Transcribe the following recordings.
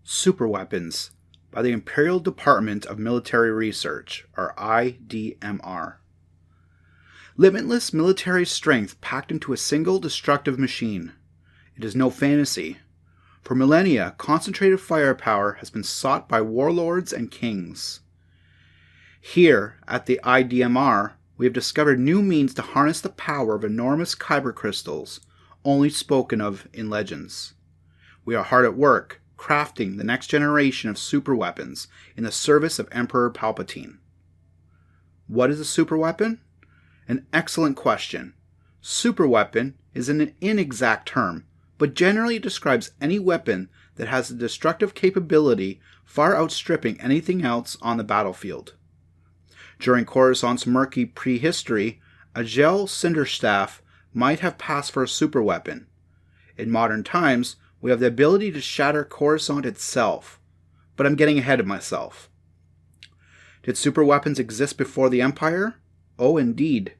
Superweapons by the Imperial Department of Military Research, or IDMR. Limitless military strength packed into a single destructive machine. It is no fantasy. For millennia, concentrated firepower has been sought by warlords and kings. Here, at the IDMR, we have discovered new means to harness the power of enormous kyber crystals, only spoken of in legends. We are hard at work, crafting the next generation of superweapons in the service of Emperor Palpatine. What is a superweapon? An excellent question. Superweapon is an inexact term, but generally describes any weapon that has a destructive capability far outstripping anything else on the battlefield. During Coruscant's murky prehistory, a gel cinderstaff might have passed for a superweapon. In modern times, we have the ability to shatter Coruscant itself, but I'm getting ahead of myself. Did superweapons exist before the Empire? Oh, indeed.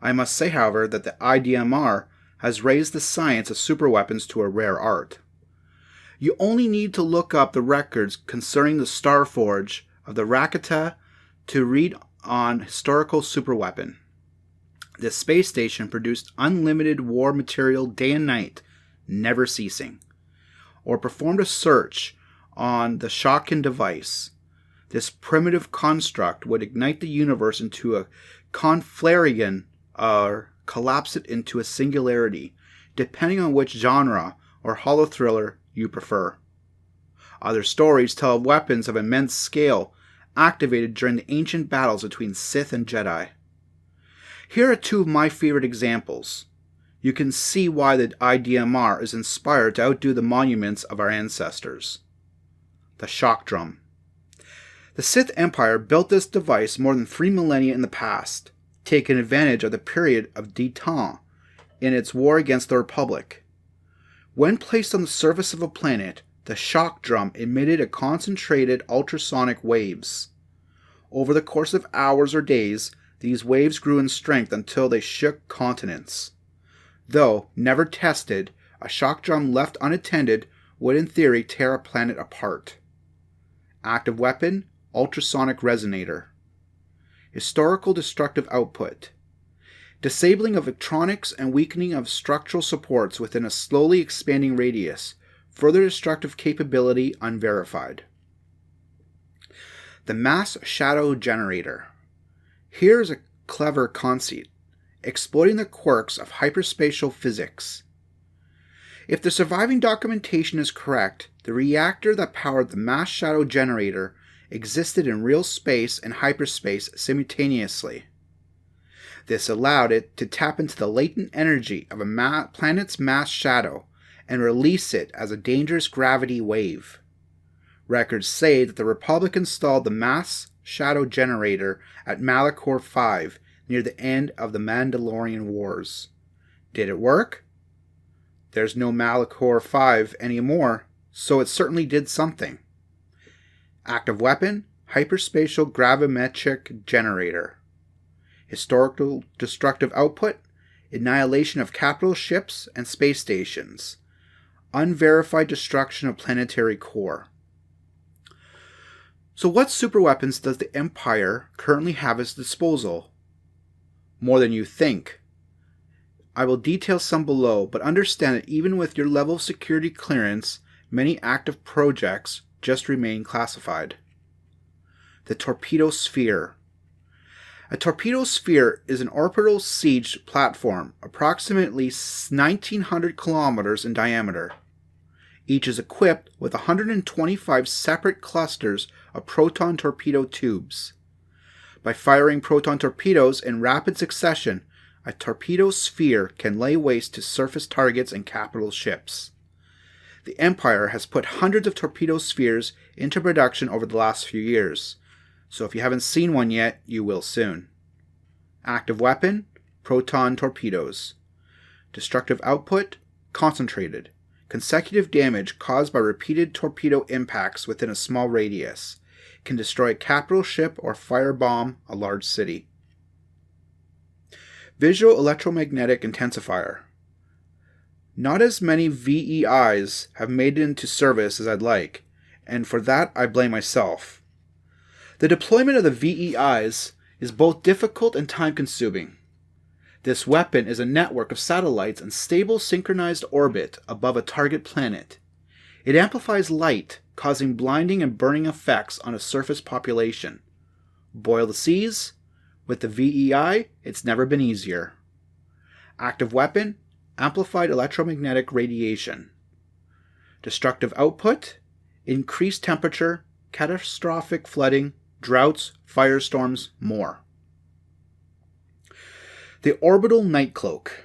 I must say, however, that the IDMR has raised the science of superweapons to a rare art. You only need to look up the records concerning the Starforge of the Rakata to read on historical superweapon. This space station produced unlimited war material day and night, never ceasing, or performed a search on the Shotgun device. This primitive construct would ignite the universe into a conflagration or collapse it into a singularity, depending on which genre or holothriller you prefer. Other stories tell of weapons of immense scale activated during the ancient battles between Sith and Jedi. Here are two of my favorite examples. You can see why the IDMR is inspired to outdo the monuments of our ancestors. The shock drum. The Sith Empire built this device more than 3 millennia in the past, taking advantage of the period of détente in its war against the Republic. When placed on the surface of a planet, the shock drum emitted a concentrated ultrasonic waves. Over the course of hours or days, these waves grew in strength until they shook continents. Though never tested, a shock drum left unattended would in theory tear a planet apart. Active weapon, ultrasonic resonator. Historical destructive output. Disabling of electronics and weakening of structural supports within a slowly expanding radius. Further destructive capability unverified. The mass shadow generator. Here is a clever conceit, exploiting the quirks of hyperspatial physics. If the surviving documentation is correct, the reactor that powered the mass shadow generator existed in real space and hyperspace simultaneously. This allowed it to tap into the latent energy of a planet's mass shadow and release it as a dangerous gravity wave. Records say that the Republic installed the mass shadow generator at Malachor 5 near the end of the Mandalorian Wars. Did it work? There's no Malachor 5 anymore, so it certainly did something. Active weapon, hyperspatial gravimetric generator. Historical destructive output, annihilation of capital ships and space stations. Unverified destruction of planetary core. So what superweapons does the Empire currently have at its disposal? More than you think. I will detail some below, but understand that even with your level of security clearance, many active projects just remain classified. The torpedo sphere. A torpedo sphere is an orbital siege platform approximately 1,900 kilometers in diameter. Each is equipped with 125 separate clusters of proton torpedo tubes. By firing proton torpedoes in rapid succession, a torpedo sphere can lay waste to surface targets and capital ships. The Empire has put hundreds of torpedo spheres into production over the last few years, so if you haven't seen one yet, you will soon. Active weapon, proton torpedoes. Destructive output, concentrated. Consecutive damage caused by repeated torpedo impacts within a small radius. Can destroy a capital ship or firebomb a large city. Visual electromagnetic intensifier. Not as many VEIs have made it into service as I'd like. and for that I blame myself. The deployment of the VEIs is both difficult and time-consuming. This weapon is a network of satellites in stable synchronized orbit above a target planet. It amplifies light, causing blinding and burning effects on a surface population. Boil the seas? With the VEI, it's never been easier. Active weapon, amplified electromagnetic radiation. Destructive output, increased temperature, catastrophic flooding, droughts, firestorms, more. The orbital night cloak.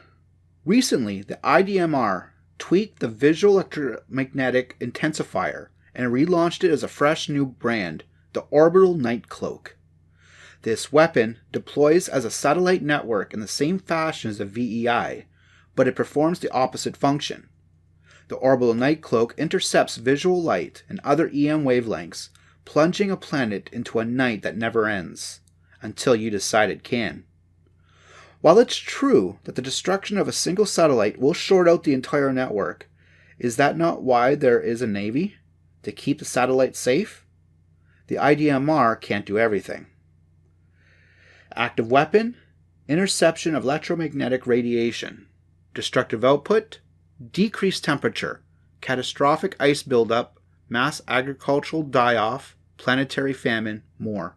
Recently, the IDMR tweaked the visual electromagnetic intensifier and relaunched it as a fresh new brand, the orbital night cloak. This weapon deploys as a satellite network in the same fashion as a VEI, but it performs the opposite function. The orbital night cloak intercepts visual light and other EM wavelengths, plunging a planet into a night that never ends, until you decide it can. While it's true that the destruction of a single satellite will short out the entire network, is that not why there is a Navy? To keep the satellite safe? The IDMR can't do everything. Active weapon, interception of electromagnetic radiation. Destructive output, decreased temperature, catastrophic ice buildup, mass agricultural die-off, planetary famine, more.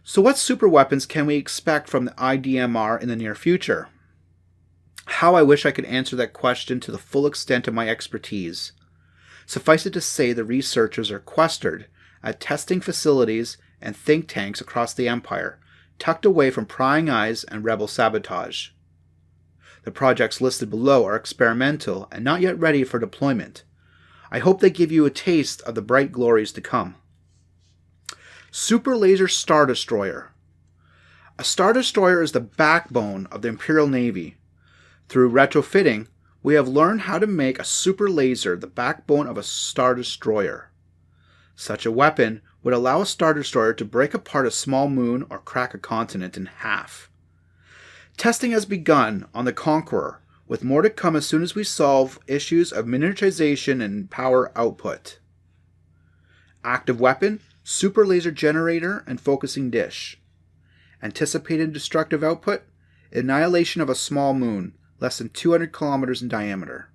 So what superweapons can we expect from the IDMR in the near future? How I wish I could answer that question to the full extent of my expertise. Suffice it to say the researchers are quested at testing facilities and think tanks across the empire, tucked away from prying eyes and rebel sabotage. The projects listed below are experimental and not yet ready for deployment. I hope they give you a taste of the bright glories to come. Super Laser Star Destroyer. A Star Destroyer is the backbone of the Imperial Navy. Through retrofitting, we have learned how to make a super laser the backbone of a Star Destroyer. Such a weapon would allow a Star Destroyer to break apart a small moon or crack a continent in half. Testing has begun on the Conqueror, with more to come as soon as we solve issues of miniaturization and power output. Active weapon, super laser generator and focusing dish. Anticipated destructive output, annihilation of a small moon, less than 200 kilometers in diameter.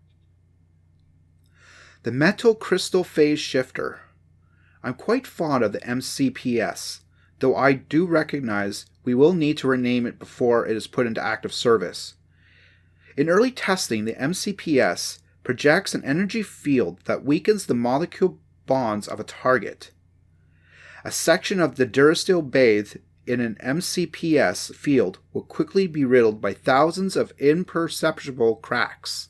The metal crystal phase shifter. I'm quite fond of the MCPS, though I do recognize we will need to rename it before it is put into active service. In early testing, the MCPS projects an energy field that weakens the molecule bonds of a target. A section of the Durasteel bathed in an MCPS field will quickly be riddled by thousands of imperceptible cracks.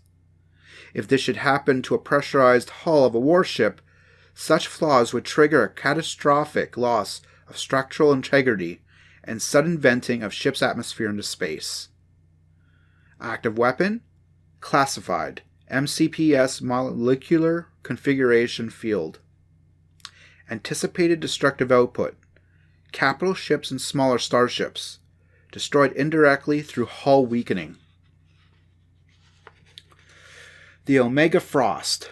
If this should happen to a pressurized hull of a warship, such flaws would trigger a catastrophic loss of structural integrity and sudden venting of ship's atmosphere into space. Active weapon, classified, MCPS molecular configuration field. Anticipated destructive output, capital ships and smaller starships, destroyed indirectly through hull weakening. The Omega Frost.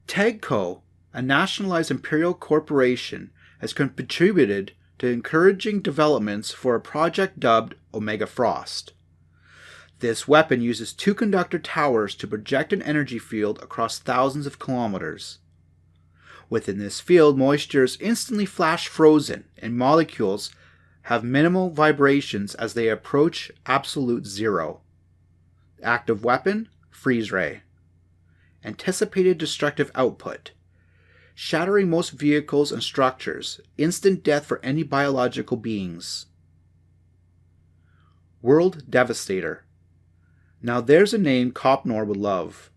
TAGCO, a nationalized imperial corporation, has contributed to encouraging developments for a project dubbed Omega Frost. This weapon uses two conductor towers to project an energy field across thousands of kilometers. Within this field, moisture is instantly flash frozen, and molecules have minimal vibrations as they approach absolute zero. Active weapon, freeze ray. Anticipated destructive output, shattering most vehicles and structures, instant death for any biological beings. World Devastator. Now there's a name Copnor would love.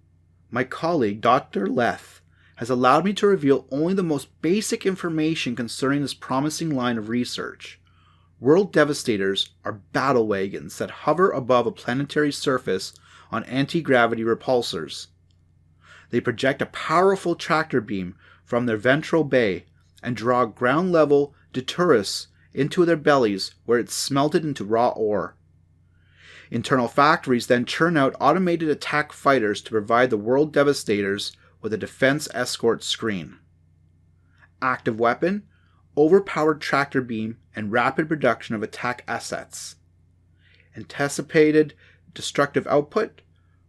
My colleague, Dr. Leth, has allowed me to reveal only the most basic information concerning this promising line of research. World Devastators are battle wagons that hover above a planetary surface on anti-gravity repulsors. They project a powerful tractor beam from their ventral bay and draw ground-level detritus into their bellies where it's smelted into raw ore. Internal factories then churn out automated attack fighters to provide the World Devastators with a defense escort screen. Active weapon, overpowered tractor beam and rapid production of attack assets. Anticipated destructive output,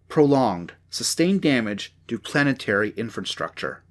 prolonged, sustained damage to planetary infrastructure.